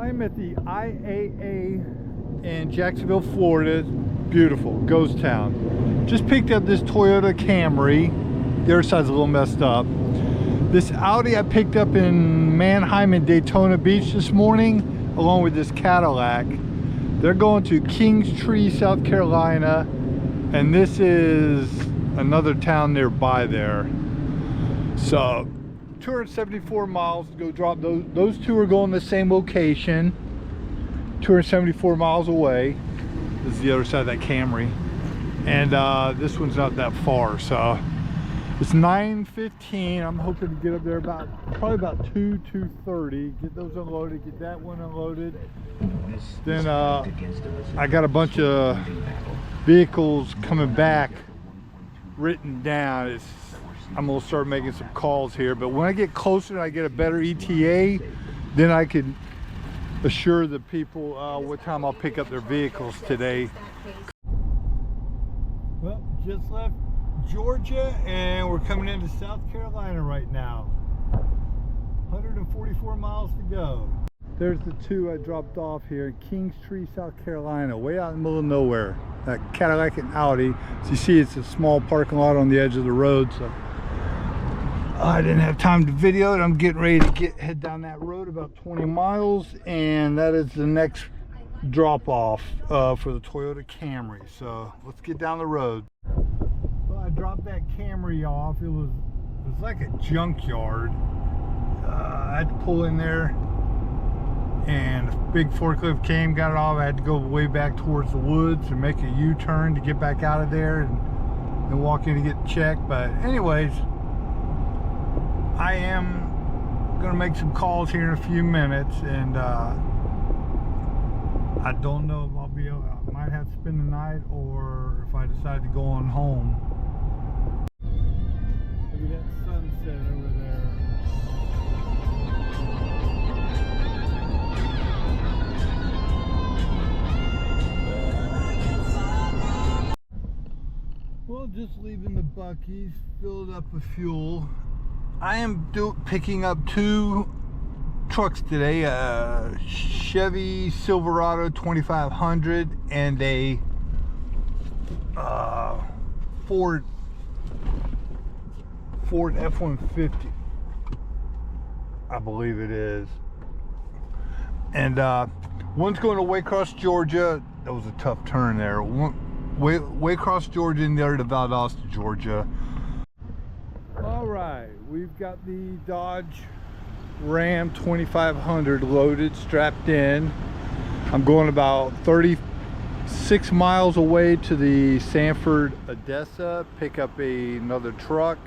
I'm at the IAA in Jacksonville, Florida. Beautiful, ghost town. Just picked up this Toyota Camry. The other side's a little messed up. This Audi I picked up in Manheim and Daytona Beach this morning, along with this Cadillac. They're going to Kingstree, South Carolina, and this is another town nearby there. So 274 miles to go drop those. Those two are going to the same location, 274 miles away. This is the other side of that Camry, and this one's not that far. So it's 9:15. I'm hoping to get up there probably about 2:30. Get those unloaded. Get that one unloaded. Then I got a bunch of vehicles coming back written down. I'm gonna start making some calls here, but when I get closer and I get a better ETA, then I can assure the people what time I'll pick up their vehicles today. Well, just left Georgia and we're coming into South Carolina right now. 144 miles to go. There's the two I dropped off here in Kingstree, South Carolina, way out in the middle of nowhere. That Cadillac and Audi. So you see it's a small parking lot on the edge of the road. So I didn't have time to video it. I'm getting ready to head down that road about 20 miles, and that is the next drop off for the Toyota Camry. So let's get down the road. Well, I dropped that Camry off. It was like a junkyard. I had to pull in there, and a big forklift came, got it off. I had to go way back towards the woods and make a U-turn to get back out of there and then walk in to get checked. But anyways, I am going to make some calls here in a few minutes, and I don't know if I'll be able, I might have to spend the night, or if I decide to go on home. Look at that sunset over there. Well, just leaving the Buc-ee's, filled up with fuel. I am picking up two trucks today, a Chevy Silverado 2500 and a Ford F-150, I believe it is. And one's going to Waycross, Georgia. That was a tough turn there. Waycross, Georgia, and the other to Valdosta, Georgia. All right, we've got the Dodge Ram 2500 loaded, strapped in. I'm going about 36 miles away to the Sanford Adesa, pick up another truck,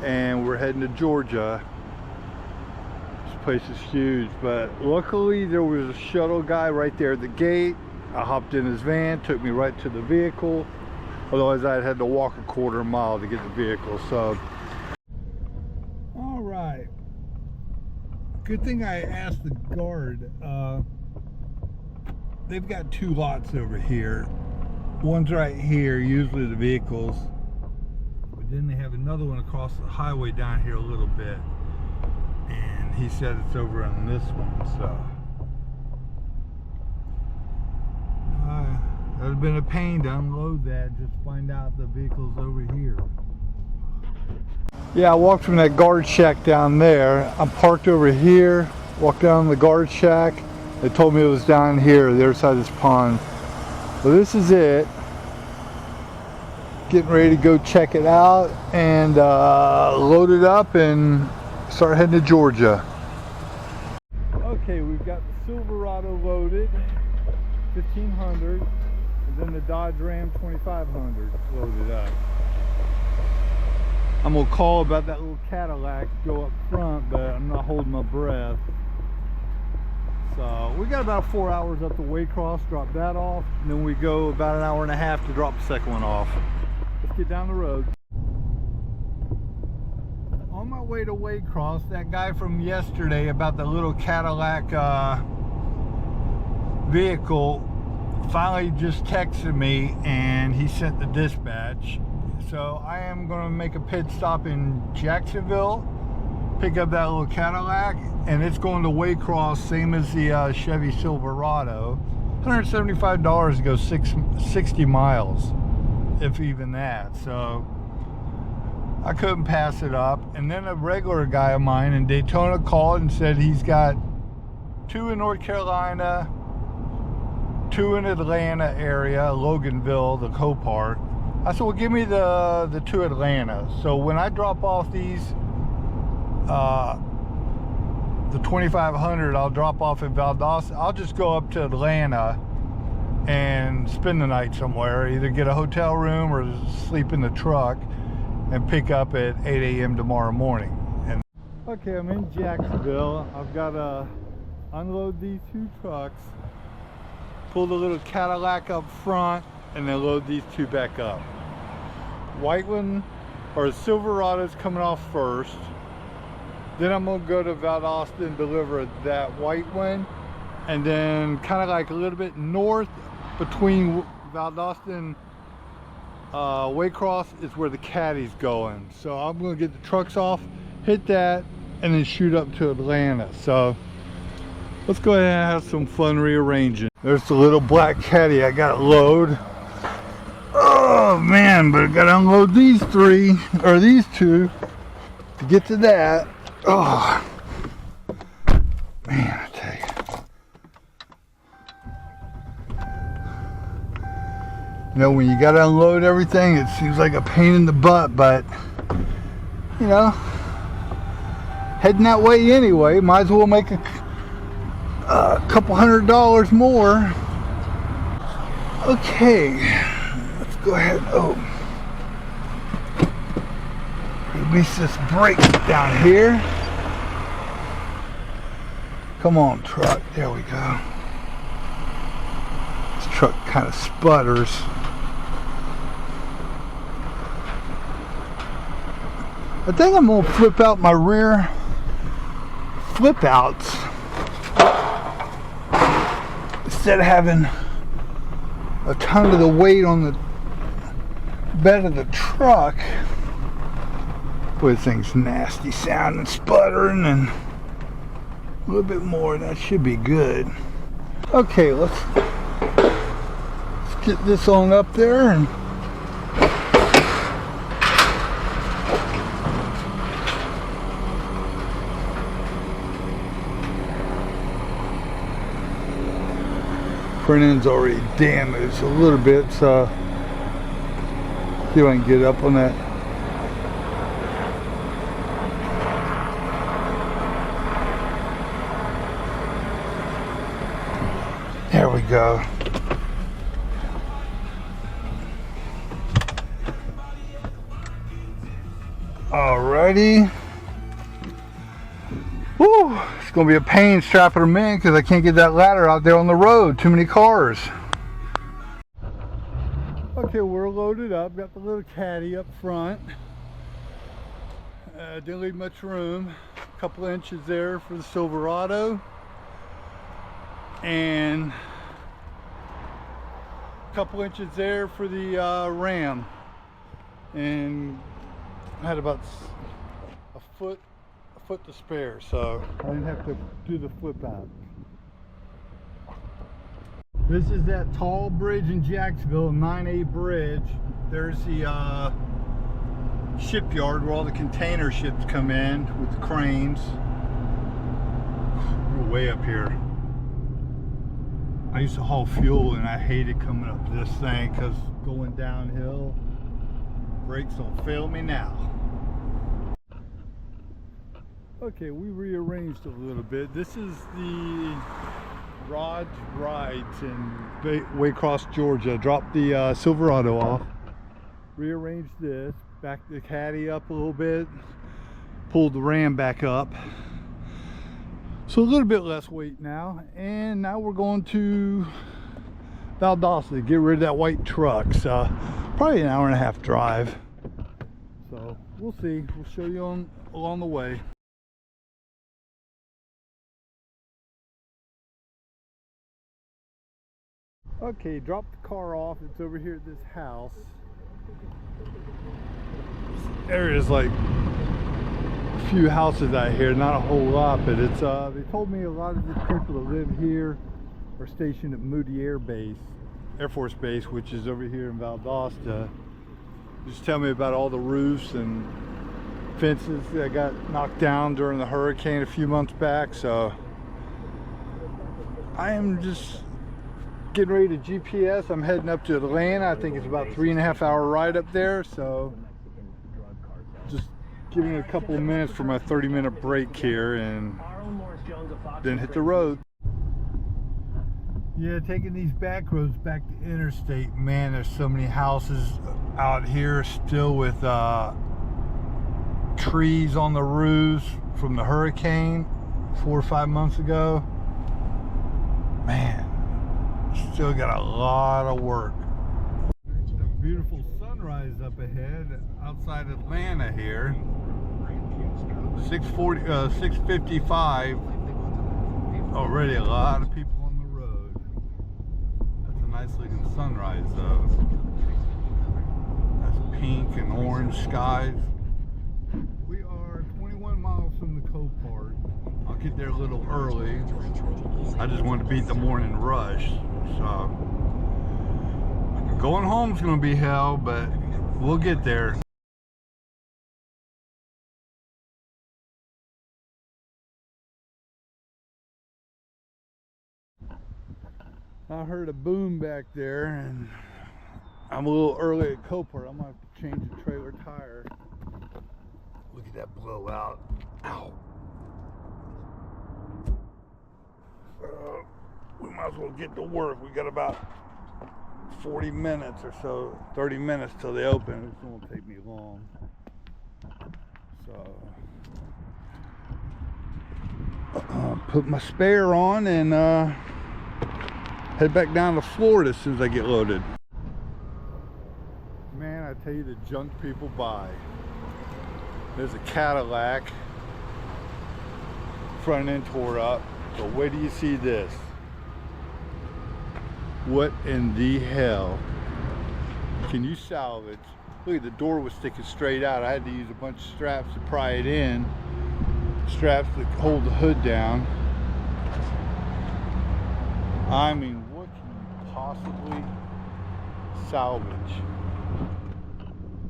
and we're heading to Georgia. This place is huge, but luckily there was a shuttle guy right there at the gate. I hopped in his van, took me right to the vehicle. Otherwise I'd had to walk a quarter mile to get the vehicle. So all right, good thing I asked the guard. They've got two lots over here. One's right here, usually the vehicles, but then they have another one across the highway down here a little bit, and he said it's over on this one. So it would have been a pain to unload that, just find out the vehicle's over here. Yeah, I walked from that guard shack down there. I'm parked over here, walked down the guard shack. They told me it was down here, the other side of this pond. So this is it. Getting ready to go check it out and load it up and start heading to Georgia. Okay, we've got the Silverado loaded, 1500. And then the Dodge Ram 2500 loaded up. I'm gonna call about that little Cadillac, go up front, but I'm not holding my breath. So we got about 4 hours up to Waycross, drop that off, and then we go about an hour and a half to drop the second one off. Let's get down the road. On my way to Waycross, that guy from yesterday about the little Cadillac vehicle finally just texted me, and he sent the dispatch. So I am going to make a pit stop in Jacksonville pick up that little Cadillac, and it's going to Waycross, same as the Chevy Silverado. $175 to go 60 miles, if even that. So I couldn't pass it up. And then a regular guy of mine in Daytona called and said he's got 2 in North Carolina, 2 in Atlanta area, Loganville, the Copart. I said, well, give me the 2 Atlanta. So when I drop off these, the 2500, I'll drop off in Valdosta. I'll just go up to Atlanta and spend the night somewhere, either get a hotel room or sleep in the truck, and pick up at 8 a.m. tomorrow morning. And okay, I'm in Jacksonville. I've got to unload these 2 trucks, pull the little Cadillac up front, and then load these 2 back up. White one, or Silverado's coming off first. Then I'm gonna go to Valdosta and deliver that white one, and then kind of like a little bit north between Valdosta and Waycross is where the Caddy's going. So I'm gonna get the trucks off, hit that, and then shoot up to Atlanta. So let's go ahead and have some fun rearranging. There's the little black Caddy I gotta load. Oh man, but I gotta unload these 3 or these 2 to get to that. Oh man, I tell you. You know, when you gotta unload everything, it seems like a pain in the butt, but you know, heading that way anyway, might as well make a couple $100 more. Okay, let's go ahead. Oh, at least this brake down here. Come on, truck. There we go. This truck kind of sputters. I think I'm gonna flip out my rear flip outs instead of having a ton of the weight on the bed of the truck. Boy, this thing's nasty sounding, sputtering, and a little bit more. That should be good. Okay, let's get this on up there and front end's already damaged a little bit, so see if I can get up on that. There we go. Alrighty. Woo! It's gonna be a pain strapping them in because I can't get that ladder out there on the road. Too many cars. Okay, we're loaded up. Got the little Caddy up front. Didn't leave much room. A couple inches there for the Silverado, and a couple inches there for the Ram. And I had about a foot to spare, so I didn't have to do the flip out. This is that tall bridge in Jacksonville, 9A bridge. There's the shipyard where all the container ships come in with the cranes. We're way up here. I used to haul fuel and I hated coming up this thing because going downhill, brakes don't fail me now. Okay, we rearranged a little bit. This is the Rod's Rides in Waycross, Georgia. Dropped the Silverado off, rearranged this, backed the Caddy up a little bit, pulled the Ram back up. So a little bit less weight now, and now we're going to Valdosta to get rid of that white truck. So probably an hour and a half drive. So we'll see. We'll show you along the way. Okay, dropped the car off. It's over here at this house. This area is like few houses out here, not a whole lot, but it's they told me a lot of the people that live here are stationed at Moody Air Force Base, which is over here in Valdosta. Just tell me about all the roofs and fences that got knocked down during the hurricane a few months back. So I am just getting ready to GPS. I'm heading up to Atlanta. I think it's about 3.5 hour ride up there. So just giving it a couple of minutes for my 30-minute break here and then hit the road. Yeah, taking these back roads back to interstate, man, there's so many houses out here still with trees on the roofs from the hurricane 4 or 5 months ago. Man, still got a lot of work. A beautiful sunrise up ahead outside Atlanta here. 6:55. Already a lot of people on the road. That's a nice looking sunrise though. That's pink and orange skies. We are 21 miles from the Copart. I'll get there a little early. I just wanted to beat the morning rush. So going home's gonna be hell, but we'll get there. I heard a boom back there, and I'm a little early at Copart. I'm gonna have to change the trailer tire. Look at that blowout. Ow. We might as well get to work. We got about 40 minutes or so, 30 minutes till they open. It won't take me long. So put my spare on and head back down to Florida as soon as I get loaded. Man, I tell you, the junk people buy. There's a Cadillac, front end tore up, but wait till you see this. What in the hell can you salvage? Look, the door was sticking straight out. I had to use a bunch of straps to pry it in, straps that hold the hood down. I mean, what can you possibly salvage?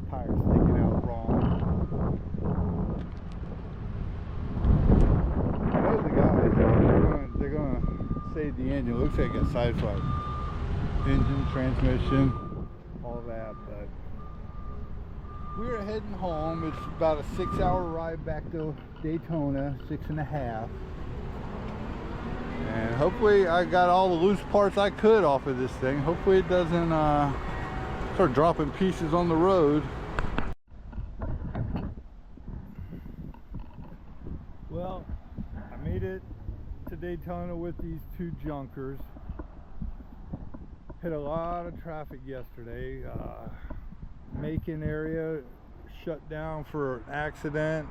Tires sticking out wrong. I know the guys, they're gonna save the engine. It looks like it got sideswiped. Engine, transmission, all that, but we're heading home. It's about a 6-hour ride back to Daytona, 6.5. And hopefully I got all the loose parts I could off of this thing. Hopefully it doesn't start dropping pieces on the road. Well, I made it to Daytona with these two junkers. Hit a lot of traffic yesterday. Macon area shut down for an accident.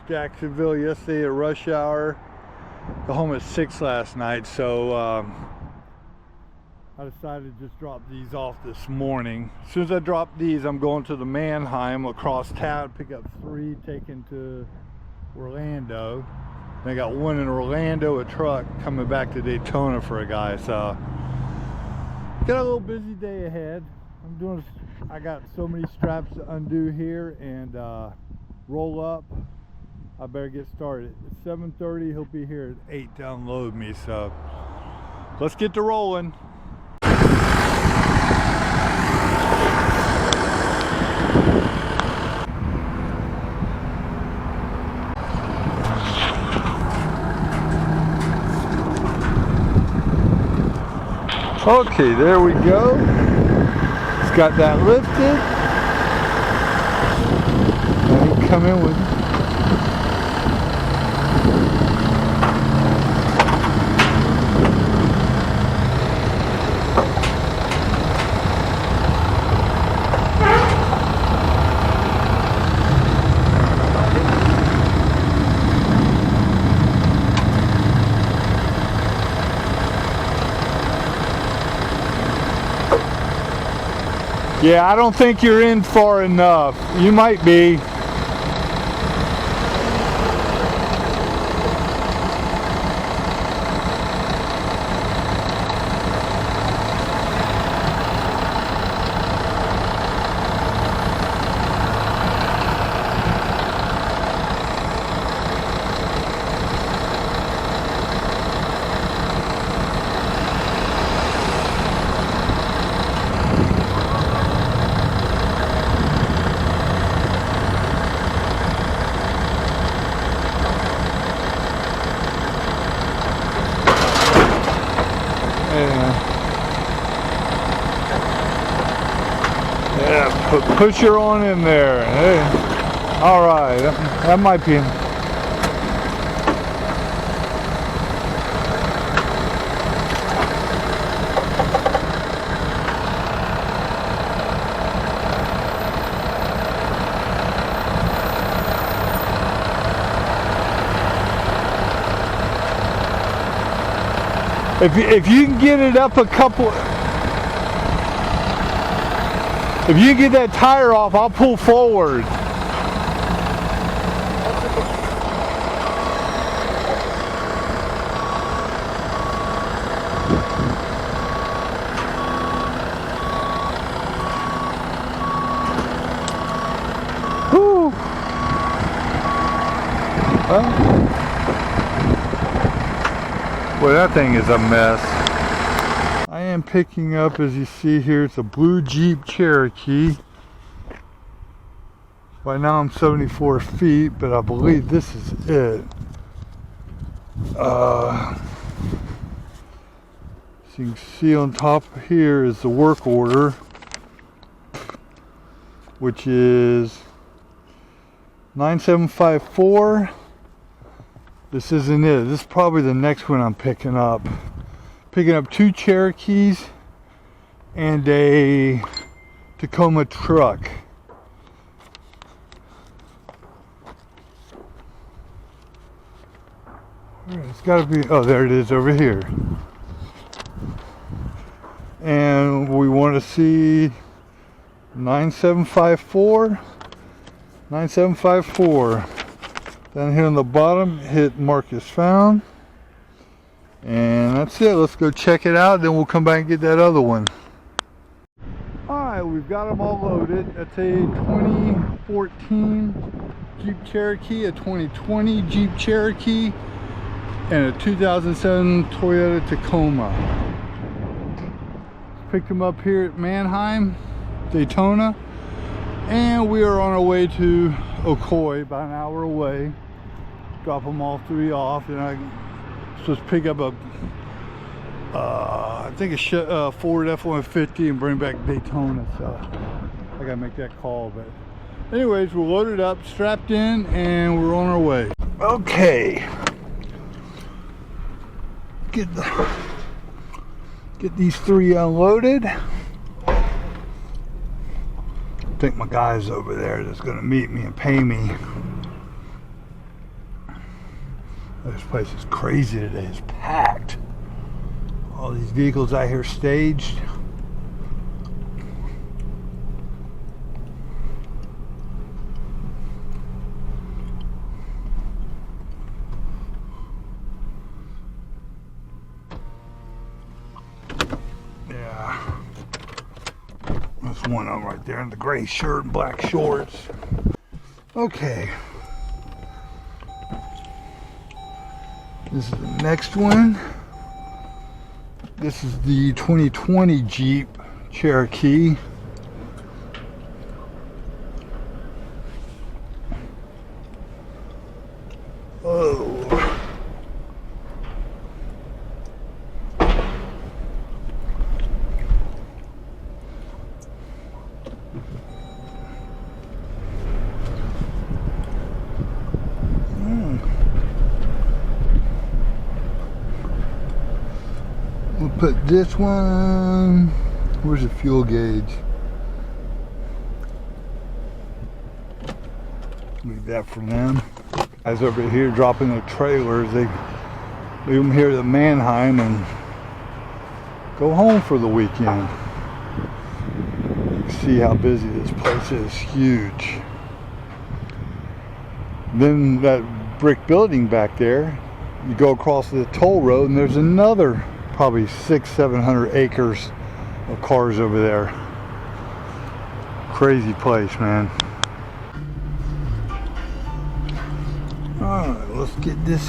Jacksonville yesterday at rush hour. Got home at 6 last night, so I decided to just drop these off this morning. As soon as I drop these, I'm going to the Manheim across town, pick up 3, taken to Orlando. And I got 1 in Orlando, a truck coming back to Daytona for a guy. So got a little busy day ahead. I got so many straps to undo here and roll up. I better get started. It's 7:30. He'll be here at 8 to unload me. So let's get to rolling. Okay, there we go. It's got that lifted. Let me come in with it. Yeah, I don't think you're in far enough. You might be. Put pusher on in there. Hey. All right, that might be. If you can get it up a couple, if you get that tire off, I'll pull forward. Whew. Well, that thing is a mess. I am picking up, as you see here, it's a blue Jeep Cherokee. By now I'm 74 feet, but I believe this is it. So you can see on top here is the work order, which is 9754. This isn't it. This is probably the next one I'm picking up. Picking up 2 Cherokees and a Tacoma truck. It's got to be, oh, there it is over here. And we want to see 9754. 9754. Down here on the bottom, hit mark as found. And that's it. Let's go check it out, then we'll come back and get that other one. Alright, we've got them all loaded. That's a 2014 Jeep Cherokee, a 2020 Jeep Cherokee, and a 2007 Toyota Tacoma. Picked them up here at Manheim, Daytona, and we are on our way to Ocoee, about an hour away. Drop them all 3 off, and I'm supposed to pick up a I think a Ford F-150 and bring back Daytona, so I gotta make that call. But anyways, we're loaded up, strapped in, and we're on our way. Okay, get these 3 unloaded. I think my guy's over there that's gonna meet me and pay me. This place is crazy today. It's packed. All these vehicles out here staged. Yeah. That's one of them right there in the gray shirt and black shorts. Okay. This is the next one. This is the 2020 Jeep Cherokee. Oh. We'll put this one, where's the fuel gauge? Leave that for them. Guys over here dropping their trailers, they leave them here at Manheim and go home for the weekend. You can see how busy this place is, huge. Then that brick building back there, you go across the toll road and there's another probably 600-700 acres of cars over there. Crazy place, man. Alright, let's get this.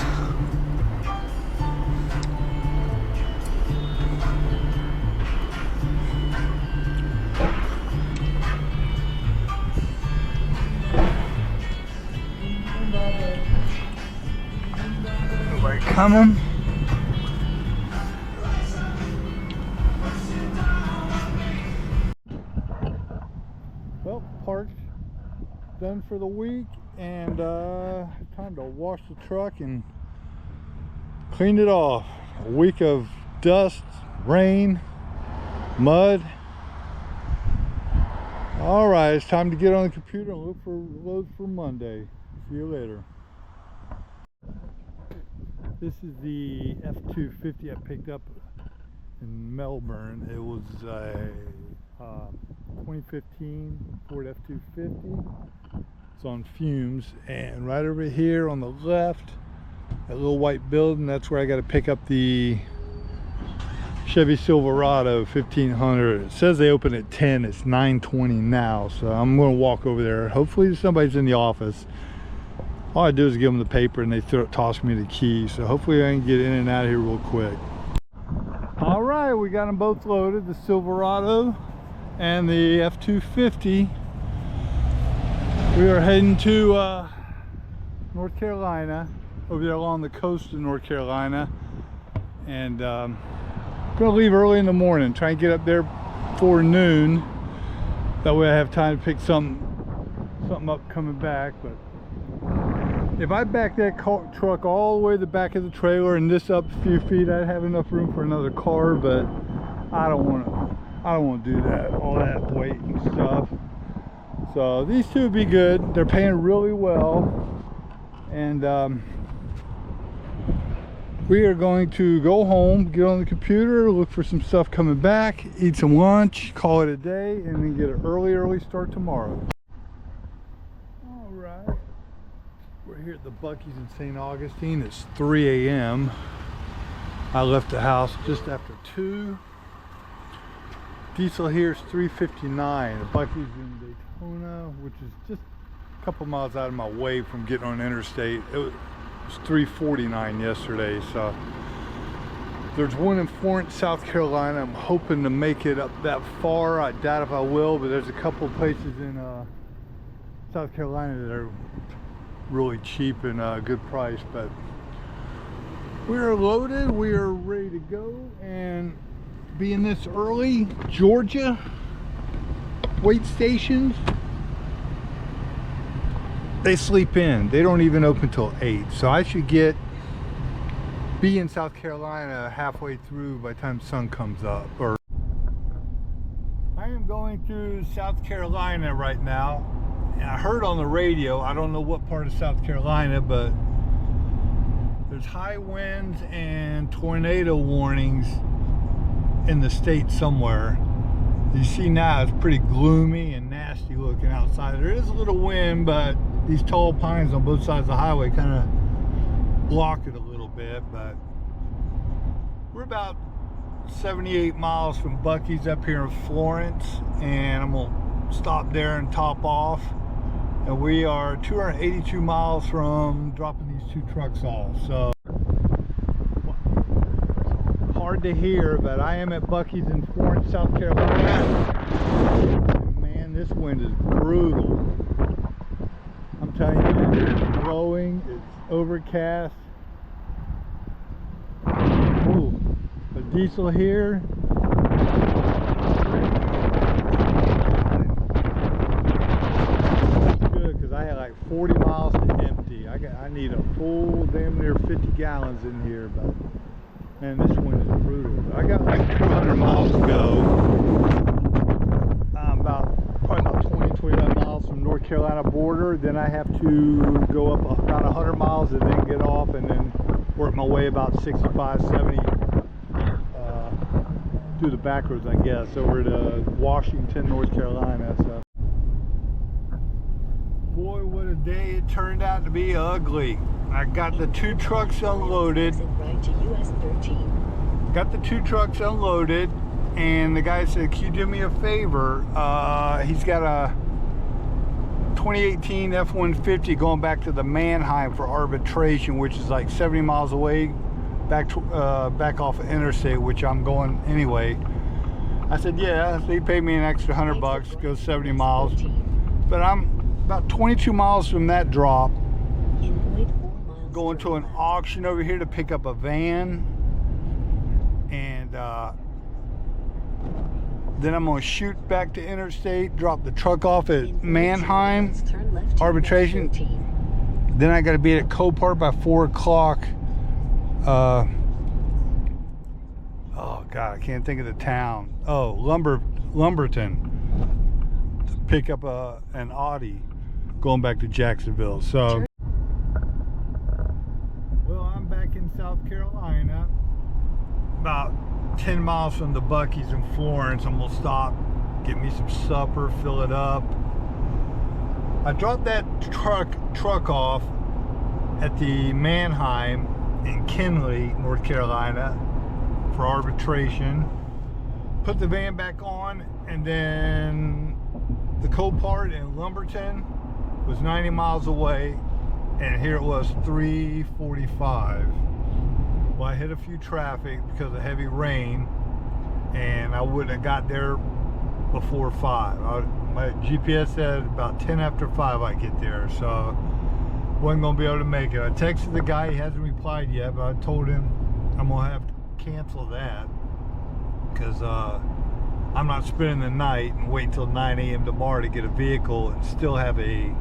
Nobody coming? Well, done for the week, and time to wash the truck and clean it off. A week of dust, rain, mud. All right, it's time to get on the computer and look for loads for Monday. See you later. This is the F-250 I picked up in Melbourne. It was a 2015 Ford F-250. It's on fumes, and right over here on the left, that little white building, that's where I got to pick up the Chevy Silverado 1500. It says they open at 10. It's 9:20 now, so I'm going to walk over there. Hopefully somebody's in the office. All I do is give them the paper and they toss me the key, so hopefully I can get in and out of here real quick. All right, we got them both loaded, the Silverado and the F-250. We are heading to North Carolina, over there along the coast of North Carolina, and gonna leave early in the morning, try and get up there before noon. That way I have time to pick something up coming back. But if I back that truck all the way to the back of the trailer and this up a few feet, I'd have enough room for another car, but I don't want to do that, all that weight and stuff. So these two would be good. They're paying really well, and we are going to go home, get on the computer, look for some stuff coming back, eat some lunch, call it a day, and then get an early start tomorrow. All right, we're here at the Buc-ee's in St. Augustine. It's 3 a.m. I left the house just after 2. Diesel here is $3.59. The Buc-ee's in Daytona, which is just a couple miles out of my way from getting on the interstate. It was $3.49 yesterday. So there's one in Florence, South Carolina. I'm hoping to make it up that far. I doubt if I will, but there's a couple places in South Carolina that are really cheap and a good price. But we are loaded, we are ready to go, and being this early, Georgia weight stations, they sleep in. They don't even open till 8. So I should be in South Carolina halfway through by the time the sun comes up. Or I am going through South Carolina right now, and I heard on the radio, I don't know what part of South Carolina, but there's high winds and tornado warnings in the state somewhere. You see now it's pretty gloomy and nasty looking outside. There is a little wind, but these tall pines on both sides of the highway kind of block it a little bit. But we're about 78 miles from Buc-ee's up here in Florence, and I'm gonna stop there and top off. And we are 282 miles from dropping these 2 trucks off. So hard to hear, but I am at Buc-ee's in Florence, South Carolina. And man, this wind is brutal. I'm telling you, it's blowing, it's overcast. Ooh, a diesel here. That's good, because I had like 40 miles to empty. I need a full damn near 50 gallons in here, but man, this wind is brutal. I got like 200 miles to go. Probably about 25 miles from North Carolina border. Then I have to go up about 100 miles and then get off and then work my way about 65, 70 through the back roads, I guess, over to Washington, North Carolina. So, boy, what a day it turned out to be. Ugly. I got the 2 trucks unloaded. Got the 2 trucks unloaded, and the guy said, "Can you do me a favor?" He's got a 2018 F-150 going back to the Manheim for arbitration, which is like 70 miles away, back off of interstate, which I'm going anyway. I said, yeah. So he paid me an extra $100, go 70 miles. But I'm about 22 miles from that drop, going to an auction over here to pick up a van. And Then I'm gonna shoot back to interstate, drop the truck off at Manheim arbitration. Then I gotta be at Copart by 4 o'clock. Oh God, I can't think of the town. Oh, Lumberton, to pick up an Audi going back to Jacksonville. So, well, I'm back in South Carolina, about 10 miles from the Buc-ee's in Florence. I'm gonna stop, get me some supper, fill it up. I dropped that truck off at the Manheim in Kinley, North Carolina, for arbitration. Put the van back on, and then the Copart in Lumberton was 90 miles away, and here it was 3:45. Well, I hit a few traffic because of heavy rain, and I wouldn't have got there before 5. My GPS said about 10 after 5 I get there, so wasn't gonna be able to make it. I texted the guy, he hasn't replied yet, but I told him I'm gonna have to cancel that because I'm not spending the night and wait until 9 a.m. tomorrow to get a vehicle and still have a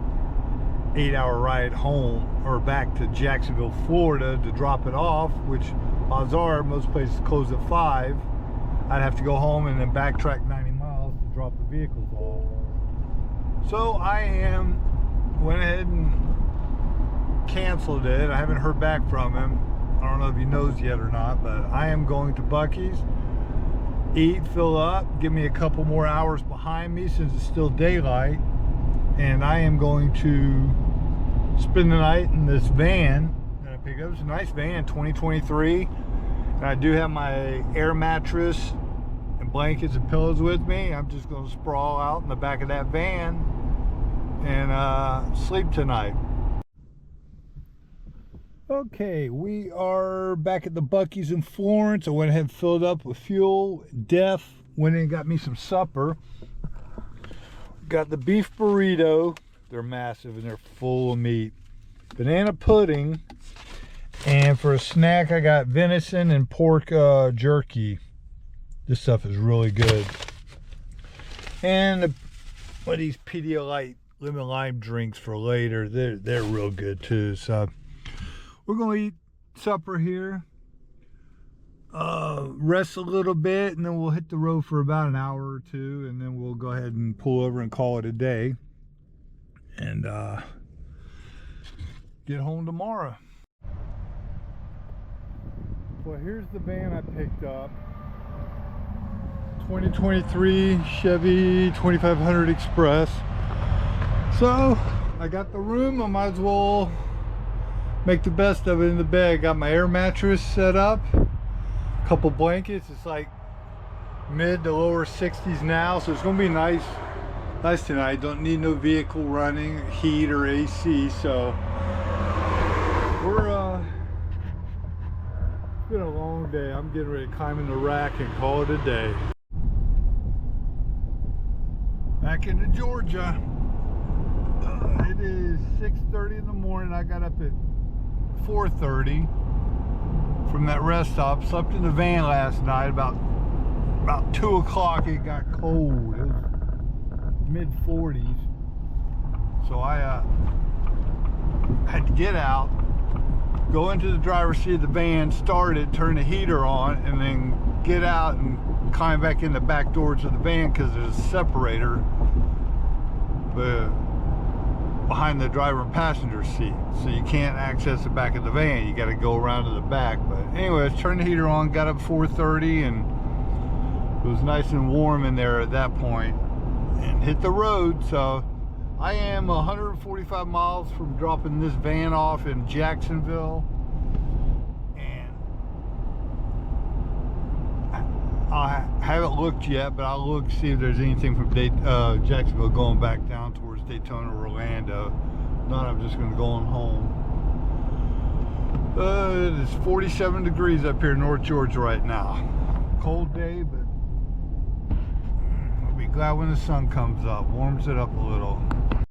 8-hour ride home or back to Jacksonville, Florida to drop it off, which odds are most places close at 5. I'd have to go home and then backtrack 90 miles to drop the vehicles off. So went ahead and canceled it. I haven't heard back from him. I don't know if he knows yet or not, but I am going to Buc-ee's, eat, fill up, give me a couple more hours behind me since it's still daylight, and I am going to spend the night in this van that I picked up. It's a nice van, 2023, and I do have my air mattress and blankets and pillows with me. I'm just going to sprawl out in the back of that van and sleep tonight. Okay, we are back at the Buc-ee's in Florence. I went ahead and filled up with fuel. Went in and got me some supper. Got the beef burrito. They're massive and they're full of meat. Banana pudding. And for a snack, I got venison and pork jerky. This stuff is really good. And what are these Pedialyte lemon lime drinks for later? They're real good too. So we're gonna eat supper here, rest a little bit, and then we'll hit the road for about an hour or two, and then we'll go ahead and pull over and call it a day, and get home tomorrow. Well, here's the van I picked up. 2023 Chevy 2500 Express. So I got the room, I might as well make the best of it in the bed. Got my air mattress set up, a couple blankets. It's like mid to lower 60s now, so it's gonna be nice tonight. Don't need no vehicle running, heat or AC, so it's been a long day. I'm getting ready to climb in the rack and call it a day. Back into Georgia. It is 6:30 in the morning. I got up at 4:30 from that rest stop. Slept in the van last night. About 2 o'clock it got cold. It was mid-40s. So I had to get out, go into the driver's seat of the van, start it, turn the heater on, and then get out and climb back in the back doors of the van because there's a separator behind the driver and passenger seat, so you can't access the back of the van. You got to go around to the back. But anyways, turned the heater on, got up 4:30, and it was nice and warm in there at that point, and hit the road. So I am 145 miles from dropping this van off in Jacksonville, and I haven't looked yet, but I'll look, see if there's anything from Jacksonville going back down towards Daytona or Orlando. If not, I'm just going to go on home. It is 47 degrees up here in North Georgia right now. Cold day, but I'll be glad when the sun comes up, warms it up a little.